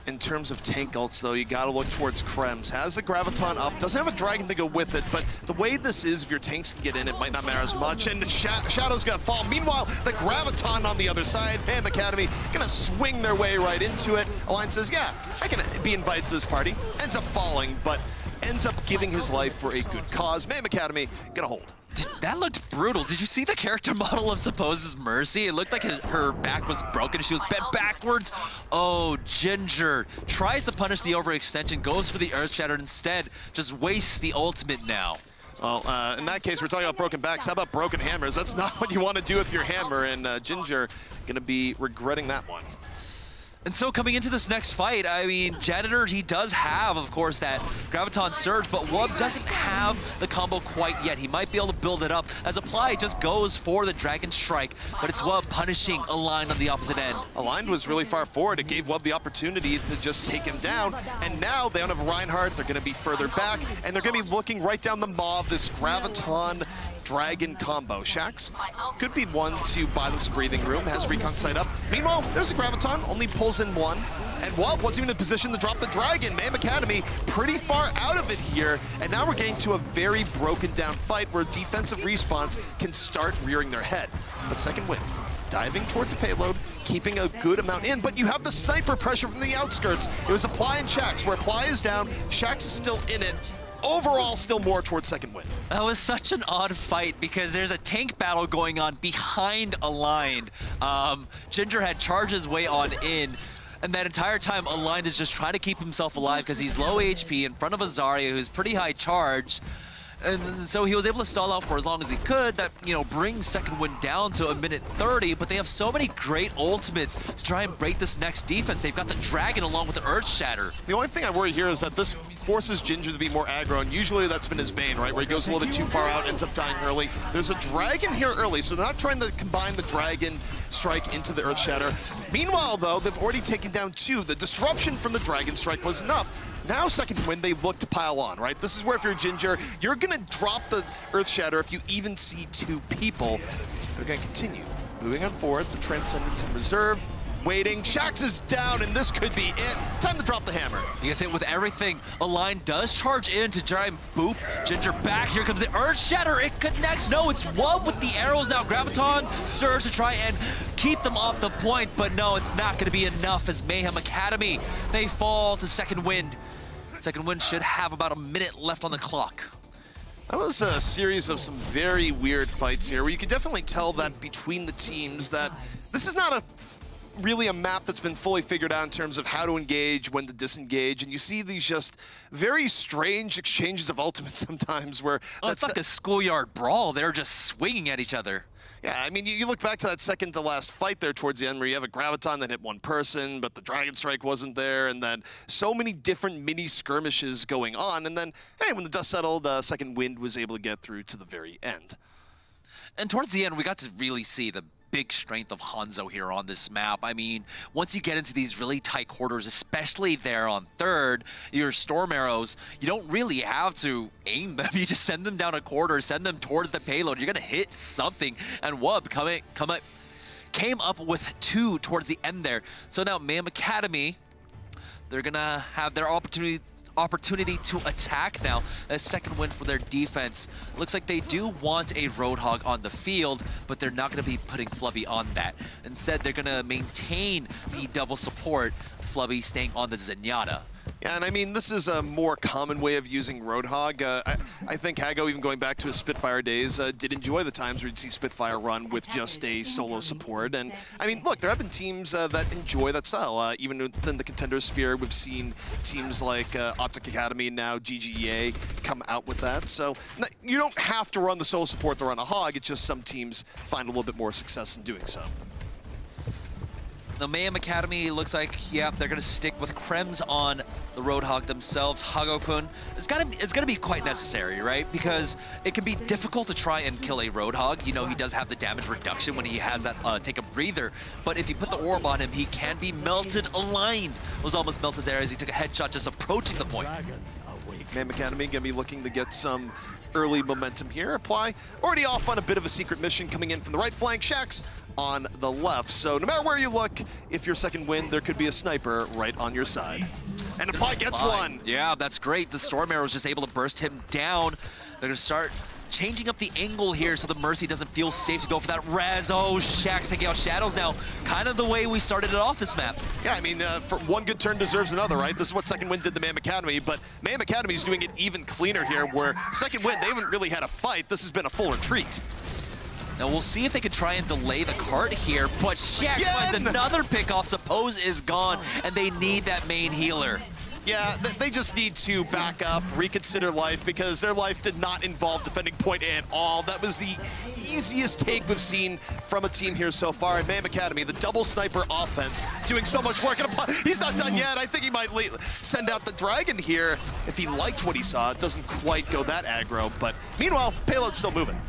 In terms of tank ults, though, you gotta look towards Krems. Has the Graviton up, doesn't have a Dragon to go with it, but the way this is, if your tanks can get in, it might not matter as much, and Shadow's gonna fall. Meanwhile, the Graviton on the other side, Mayhem Academy gonna swing their way right into it. Alliance says, yeah, I can be invited to this party. Ends up falling, but ends up giving his life for a good cause. Mayhem Academy gonna hold. That looked brutal. Did you see the character model of Supposed's Mercy? It looked like her back was broken. She was bent backwards. Oh, Ginger tries to punish the overextension, goes for the Earth Shatter instead, just wastes the ultimate now. Well, in that case, we're talking about broken backs. How about broken hammers? That's not what you want to do with your hammer, and Ginger gonna be regretting that one. And so coming into this next fight, I mean, Janitor, he does have, of course, that Graviton Surge, but Wub doesn't have the combo quite yet. He might be able to build it up as Apply just goes for the Dragon Strike, but it's Wub punishing Aligned on the opposite end. Aligned was really far forward. It gave Wub the opportunity to just take him down, and now they don't have Reinhardt. They're going to be further back, and they're going to be looking right down the maw of this Graviton Dragon combo. Shax could be one to buy them some breathing room, has Recon sight up. Meanwhile, there's a Graviton, only pulls in one, and Wub wasn't even in a position to drop the Dragon. Mayhem Academy pretty far out of it here, and now we're getting to a very broken down fight where defensive respawns can start rearing their head. But second wind, diving towards the payload, keeping a good amount in, but you have the sniper pressure from the outskirts. It was Apply and Shax, where Apply is down, Shax is still in it. Overall, still more towards second win. That was such an odd fight because there's a tank battle going on behind Aligned. Ginger had charged his way on in, and that entire time Aligned is just trying to keep himself alive because he's low HP in front of a Zarya who's pretty high charge. And so he was able to stall out for as long as he could. That, you know, brings second wind down to a minute 30, but they have so many great ultimates to try and break this next defense. They've got the Dragon along with the Earth Shatter. The only thing I worry here is that this forces Ginger to be more aggro, and usually that's been his bane, right? Where he goes a little bit too far out, ends up dying early. There's a Dragon here early, so they're not trying to combine the Dragon Strike into the Earth Shatter. Meanwhile, though, they've already taken down two. The disruption from the Dragon Strike was enough. Now, second wind, they look to pile on, right? This is where if you're Ginger, you're gonna drop the Earth Shatter if you even see two people. They're gonna continue. Moving on forward, the Transcendence in reserve, waiting. Shax is down, and this could be it. Time to drop the hammer. He gets hit with everything. Aligned does charge in to try and boop Ginger back. Here comes the Earth Shatter. It connects. No, it's Wub with the arrows now. Graviton surge to try and keep them off the point, but no, it's not going to be enough as Mayhem Academy, they fall to second wind. Second wind should have about a minute left on the clock. That was a series of some very weird fights here where you can definitely tell that between the teams that this is not really a map that's been fully figured out in terms of how to engage, when to disengage, and you see these just very strange exchanges of ultimates sometimes where... Oh, it's like a schoolyard brawl. They're just swinging at each other. Yeah, I mean, you look back to that second to last fight there towards the end where you have a Graviton that hit one person, but the Dragon Strike wasn't there, and then so many different mini skirmishes going on, and then, hey, when the dust settled, second wind was able to get through to the very end. And towards the end, we got to really see the big strength of Hanzo here on this map. I mean, once you get into these really tight quarters, especially there on third, your Storm Arrows, you don't really have to aim them. You just send them down a quarter, send them towards the payload. You're going to hit something. And Wub came up with two towards the end there. So now Mayhem Academy, they're going to have their opportunity opportunity to attack now. A second win for their defense. Looks like they do want a Roadhog on the field, but they're not going to be putting Flubby on that. Instead, they're going to maintain the double support, Flubby staying on the Zenyatta. Yeah, and I mean, this is a more common way of using Roadhog. I think Hago, even going back to his Spitfire days, did enjoy the times where you'd see Spitfire run with just a solo support. And I mean, look, there have been teams that enjoy that style. Even within the Contender sphere, we've seen teams like Optic Academy, now GGEA, come out with that. So you don't have to run the solo support to run a Hog. It's just some teams find a little bit more success in doing so. The Mayhem Academy looks like, yeah, they're going to stick with Krems on the Roadhog themselves. Hagopun, it's gonna be quite necessary, right? Because it can be difficult to try and kill a Roadhog. You know, he does have the damage reduction when he has that take a breather. But if you put the orb on him, he can be melted aligned. Was almost melted there as he took a headshot just approaching the point. Mayhem Academy going to be looking to get some early momentum here. Apply already off on a bit of a secret mission coming in from the right flank. Shax on the left. So no matter where you look, if you're second win, there could be a sniper right on your side. And Apply gets one. Yeah, that's great. The Storm Arrow was just able to burst him down. They're going to start changing up the angle here so the Mercy doesn't feel safe to go for that res. Oh, Shax taking out Shadows now. Kind of the way we started it off this map. Yeah, I mean, for one good turn deserves another, right? This is what second win did to Mayhem Academy, but Mayhem Academy is doing it even cleaner here, where second win, they haven't really had a fight. This has been a full retreat. Now we'll see if they can try and delay the cart here, but Shax finds another pickoff. Suppose is gone, and they need that main healer. Yeah, they just need to back up, reconsider life, because their life did not involve defending point A at all. That was the easiest take we've seen from a team here so far. And Mayhem Academy, the double sniper offense, doing so much work. And he's not done yet. I think he might send out the Dragon here if he liked what he saw. It doesn't quite go that aggro, but meanwhile, payload's still moving.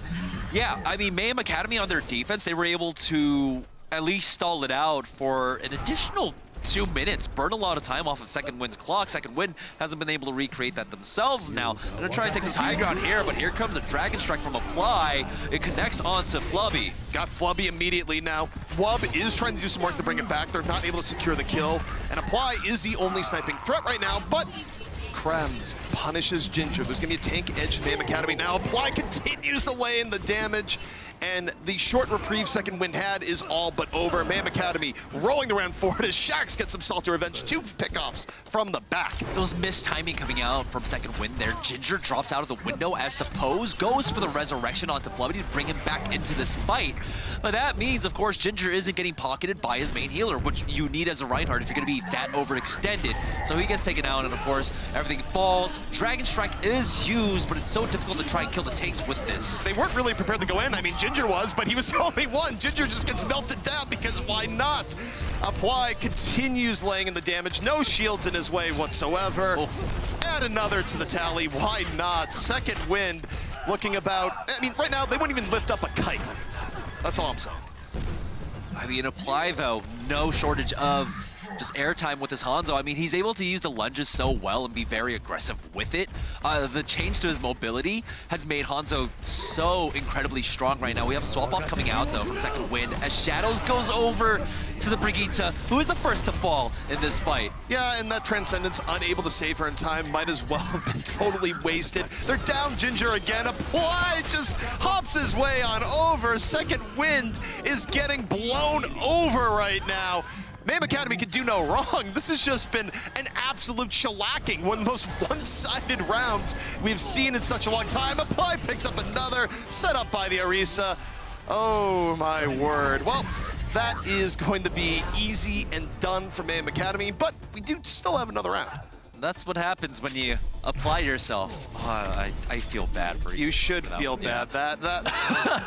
Yeah, I mean, Mayhem Academy on their defense, they were able to at least stall it out for an additional 2 minutes, burn a lot of time off of Second Wind's clock. Second Wind hasn't been able to recreate that themselves now. They're gonna try and take this high ground here, but here comes a Dragon Strike from Apply. It connects onto Flubby. Got Flubby immediately now. Wub is trying to do some work to bring it back. They're not able to secure the kill, and Apply is the only sniping threat right now, but Krems punishes Ginger. There's gonna be a tank edge in Mayhem Academy now. Apply continues to lay in the damage, and the short reprieve Second Wind had is all but over. Mayhem Academy rolling the round forward as Shax gets some salty revenge. 2 pickoffs from the back. Those missed timing coming out from Second Wind there. Ginger drops out of the window as Suppose goes for the resurrection onto Flubby to bring him back into this fight. But that means, of course, Ginger isn't getting pocketed by his main healer, which you need as a Reinhardt if you're going to be that overextended. So he gets taken out, and of course, everything falls. Dragon Strike is used, but it's so difficult to try and kill the tanks with this. They weren't really prepared to go in. I mean, Ginger was, but he was the only one. Ginger just gets melted down because why not? Apply continues laying in the damage. No shields in his way whatsoever. Oh. Add another to the tally. Why not? Second Wind looking about, I mean, right now, they wouldn't even lift up a kite. That's all I'm saying. I mean, Apply, though, no shortage of just airtime with his Hanzo. I mean, he's able to use the lunges so well and be very aggressive with it. The change to his mobility has made Hanzo so incredibly strong right now. We have a swap-off coming out, though, from Second Wind as Shadows goes over to the Brigitte, who is the first to fall in this fight. Yeah, and that Transcendence unable to save her in time might as well have been totally wasted. They're down Ginger again. Apply just hops his way on over. Second Wind is getting blown over right now. Mayhem Academy could do no wrong. This has just been an absolute shellacking, one of the most one-sided rounds we've seen in such a long time. Apply picks up another, set up by the Orisa. Oh my word. Well, that is going to be easy and done for Mayhem Academy, but we do still have another round. That's what happens when you apply yourself. I feel bad for you. You should feel bad. Yeah.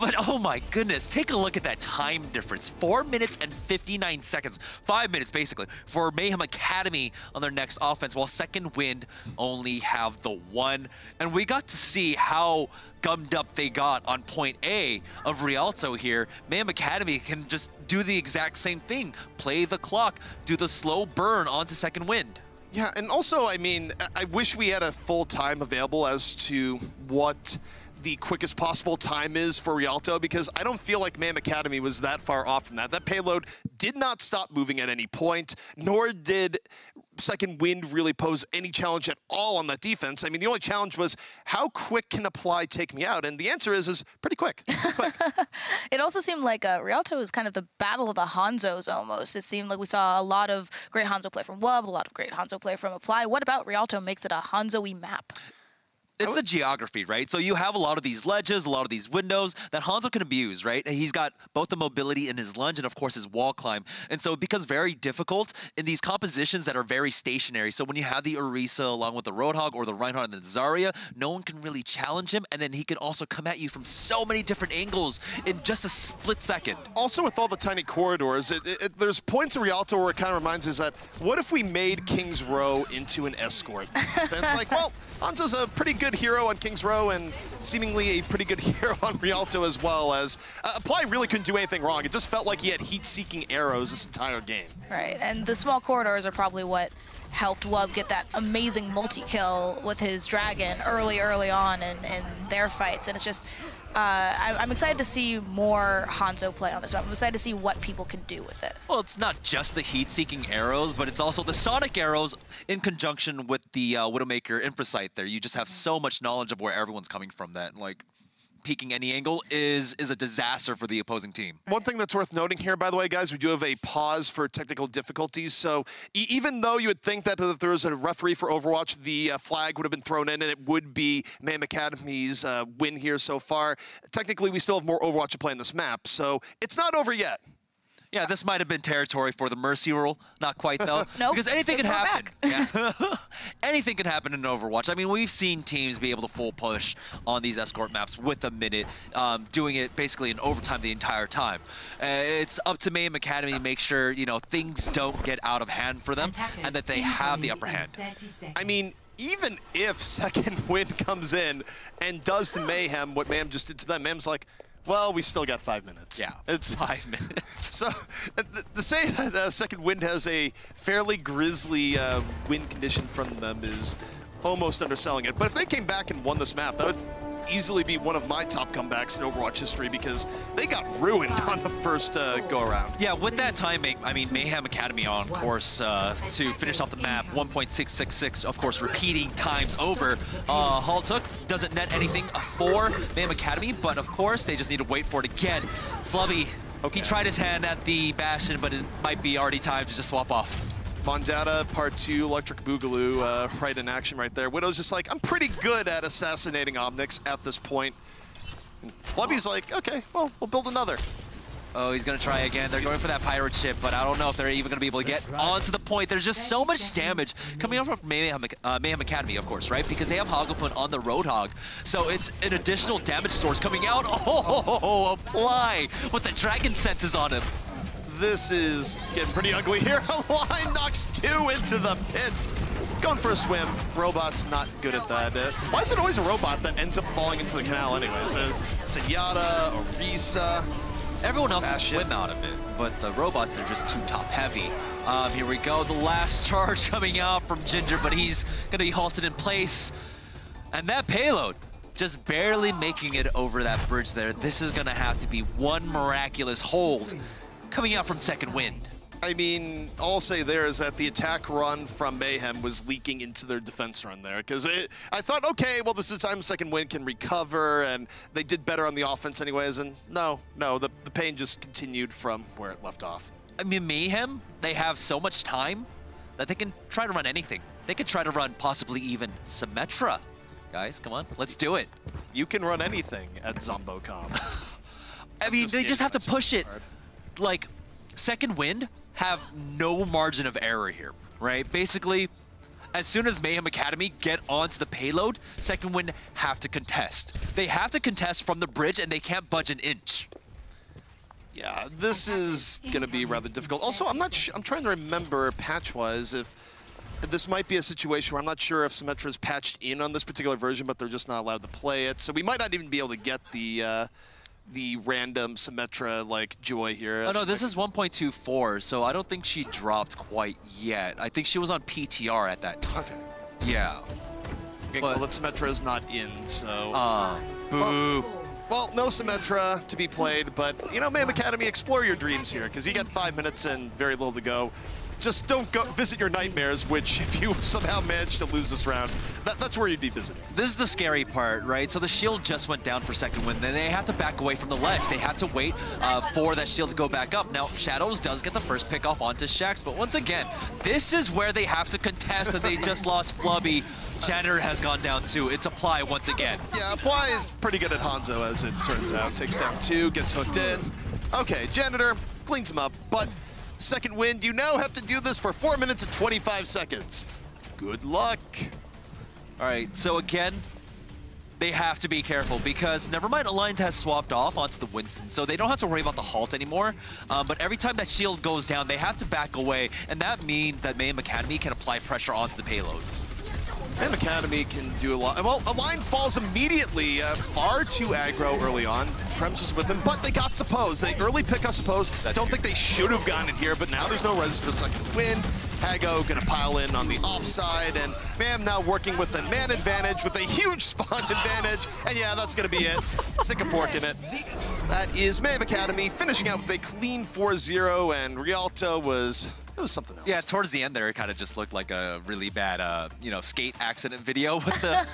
But oh my goodness, take a look at that time difference. 4 minutes and 59 seconds. 5 minutes basically for Mayhem Academy on their next offense, while Second Wind only have the 1. And we got to see how gummed up they got on point A of Rialto here. Mayhem Academy can just do the exact same thing. Play the clock, do the slow burn onto Second Wind. Yeah, and also, I mean, I wish we had a full time available as to what the quickest possible time is for Rialto, because I don't feel like Mayhem Academy was that far off from that. That payload did not stop moving at any point, nor did Second Wind really pose any challenge at all on that defense. I mean, the only challenge was how quick can Apply take me out? And the answer is pretty quick. It also seemed like Rialto was kind of the battle of the Hanzos almost. It seemed like we saw a lot of great Hanzo play from WUB, a lot of great Hanzo play from Apply. What about Rialto makes it a Hanzo-y map? It's the geography, right? So you have a lot of these ledges, a lot of these windows that Hanzo can abuse, right? And he's got both the mobility in his lunge and, of course, his wall climb. And so it becomes very difficult in these compositions that are very stationary. So when you have the Orisa along with the Roadhog or the Reinhardt and the Zarya, no one can really challenge him. And then he can also come at you from so many different angles in just a split second. Also, with all the tiny corridors, there's points in Rialto where it kind of reminds us that, what if we made King's Row into an escort? And it's like, well, Hanzo's a pretty good hero on King's Row and seemingly a pretty good hero on Rialto as well. As Apply really couldn't do anything wrong. It just felt like he had heat-seeking arrows this entire game. Right, and the small corridors are probably what helped WUB get that amazing multi-kill with his Dragon early on in their fights. And it's just, I'm excited to see more Hanzo play on this map. I'm excited to see what people can do with this. Well, it's not just the heat-seeking arrows, but it's also the sonic arrows in conjunction with the Widowmaker Infrasight there. You just have so much knowledge of where everyone's coming from that, like, peeking any angle is a disaster for the opposing team. One thing that's worth noting here, by the way, guys, we do have a pause for technical difficulties. So even though you would think that if there was a referee for Overwatch, the flag would have been thrown in and it would be Mayhem Academy's win here so far, technically we still have more Overwatch to play on this map. So it's not over yet. Yeah, this might have been territory for the Mercy rule. Not quite, though. Nope, because anything can happen. Yeah. Anything can happen in Overwatch. I mean, we've seen teams be able to full push on these escort maps with a minute, doing it basically in overtime the entire time. It's up to Mayhem Academy to make sure, you know, things don't get out of hand for them and that they have the upper hand. I mean, even if Second Wind comes in and does to Mayhem what Mayhem just did to them, Mayhem's like, well, we still got 5 minutes. Yeah, it's 5 minutes. So to say that Second Wind has a fairly grisly win condition from them is almost underselling it. But if they came back and won this map, that would easily be one of my top comebacks in Overwatch history because they got ruined on the first go-around. Yeah, with that timing, I mean, Mayhem Academy on course to finish off the map, 1.666, of course, repeating times over. Haltook doesn't net anything for Mayhem Academy, but of course, they just need to wait for it again. Flubby, he tried his hand at the Bastion, but it might be already time to just swap off. Mondata, part 2, Electric Boogaloo, right in action right there. Widow's just like, I'm pretty good at assassinating Omnix at this point. And Flubby's like, okay, well, we'll build another. Oh, he's going to try again. They're going for that pirate ship, but I don't know if they're even going to be able to get onto the point. There's just so much damage coming out from Mayhem Academy, of course, right? Because they have Hogglepun on the Roadhog. So it's an additional damage source coming out. Oh, Apply with the Dragon senses on him. This is getting pretty ugly here. Line knocks 2 into the pit. Going for a swim. Robot's not good at that. Why is it always a robot that ends up falling into the canal anyways? Zenyatta, Orisa. Everyone else can swim out of it, but the robots are just too top heavy. Here we go. The last charge coming out from Ginger, but he's going to be halted in place. And that payload just barely making it over that bridge there. This is going to have to be one miraculous hold coming out from Second Wind. I mean, all I'll say there is that the attack run from Mayhem was leaking into their defense run there. Because I thought, okay, well, this is the time Second Wind can recover, and they did better on the offense anyways. And no, the pain just continued from where it left off. I mean, Mayhem, they have so much time that they can try to run anything. They could try to run possibly even Symmetra. Guys, come on, let's do it. You can run anything at ZomboCom. I mean, they just have to push it. Like, Second Wind have no margin of error here, right? Basically, as soon as Mayhem Academy get onto the payload, Second Wind have to contest. They have to contest from the bridge, and they can't budge an inch. Yeah, this is going to be rather difficult. Also, I'm trying to remember patch-wise if this might be a situation where I'm not sure if Symmetra is patched in on this particular version, but they're just not allowed to play it. So we might not even be able to get the random Symmetra like joy here. Oh no, this is 1.24, so I don't think she dropped quite yet. I think she was on PTR at that time. Okay. Yeah. Okay, well, that Symmetra is not in, so. Boo. Well, no Symmetra to be played, but you know, Mayhem Academy, explore your dreams here because you got 5 minutes and very little to go. just don't go visit your nightmares, which if you somehow manage to lose this round, that's where you'd be visiting. This is the scary part, right? So the shield just went down for second win. Then they have to back away from the ledge. They have to wait for that shield to go back up. Now, Shadows does get the first pick off onto Shaxx, but once again, this is where they have to contest that they just lost Flubby. Janitor has gone down too. It's Apply once again. Yeah, Apply is pretty good at Hanzo, as it turns out. Takes down 2, gets hooked in. Okay, Janitor cleans him up, but second wind, you now have to do this for 4 minutes and 25 seconds. Good luck. All right, so again, they have to be careful because Nevermind Aligned has swapped off onto the Winston, so they don't have to worry about the halt anymore. But every time that shield goes down, they have to back away, and that means that Mayhem Academy can apply pressure onto the payload. Mayhem Academy can do a lot. Well, Align falls immediately, far too aggro early on. Prems was with him, but they got Suppose. They early pick up Suppose. Don't think they should have gotten it here, but now there's no res for the second win. Hago gonna pile in on the offside, and Mayhem now working with a man advantage with a huge spawn advantage, and yeah, that's gonna be it. Stick a fork in it. That is Mayhem Academy finishing out with a clean 4-0, and Rialto was... it was something else. Yeah, towards the end there, it kind of just looked like a really bad, you know, skate accident video with the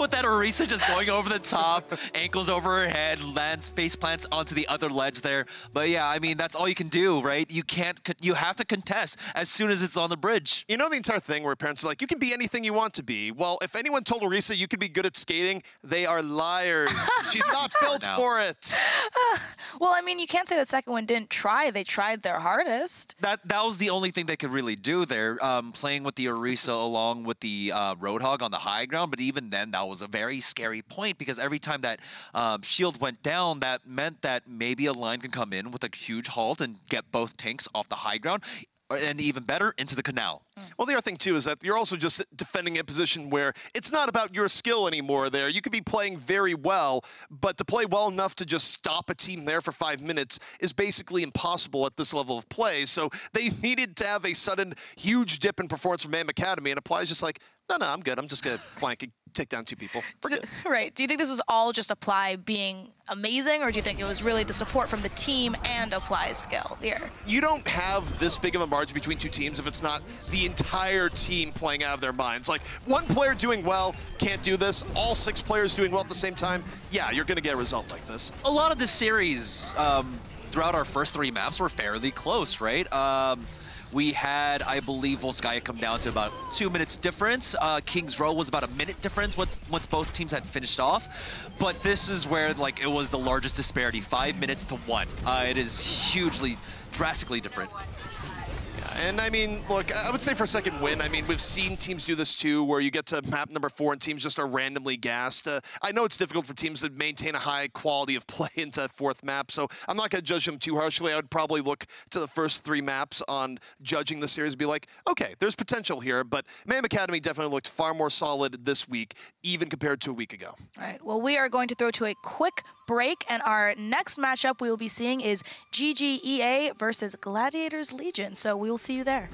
with that Orisa just going over the top, ankles over her head, lands, face plants onto the other ledge there. But yeah, I mean, that's all you can do, right? You have to contest as soon as it's on the bridge. You know the entire thing where parents are like, you can be anything you want to be. Well, if anyone told Orisa you could be good at skating, they are liars. She's not built for it. Well, I mean, you can't say that second one didn't try. They tried their hardest. That was the only thing they could really do there, playing with the Orisa along with the Roadhog on the high ground. But even then, that was a very scary point because every time that shield went down, that meant that maybe a line can come in with a huge halt and get both tanks off the high ground. And even better, into the canal. Well, the other thing, too, is that you're also just defending a position where it's not about your skill anymore there. You could be playing very well, but to play well enough to just stop a team there for 5 minutes is basically impossible at this level of play. So they needed to have a sudden huge dip in performance from Mayhem Academy, and Apply's just like, no, I'm good. I'm just going to flank and take down 2 people. Right. Do you think this was all just Apply being amazing, or do you think it was really the support from the team and Apply's skill here? You don't have this big of a margin between 2 teams if it's not the entire team playing out of their minds. Like, one player doing well can't do this. All 6 players doing well at the same time, yeah, you're going to get a result like this. A lot of the series throughout our first 3 maps were fairly close, right? We had, I believe, Volskaya come down to about 2 minutes difference. King's Row was about a minute difference once both teams had finished off. But this is where, like, it was the largest disparity, 5 minutes to 1. It is hugely, drastically different. And I mean, look, I would say for a second win, I mean, we've seen teams do this too, where you get to map number 4 and teams just are randomly gassed. I know it's difficult for teams to maintain a high quality of play into that 4th map, so I'm not going to judge them too harshly. I would probably look to the first 3 maps on judging the series and be like, okay, there's potential here, but Mayhem Academy definitely looked far more solid this week, even compared to a week ago. All right, well, we are going to throw to a quick break, and our next matchup we will be seeing is GGEA versus Gladiators Legion, so we will see you there.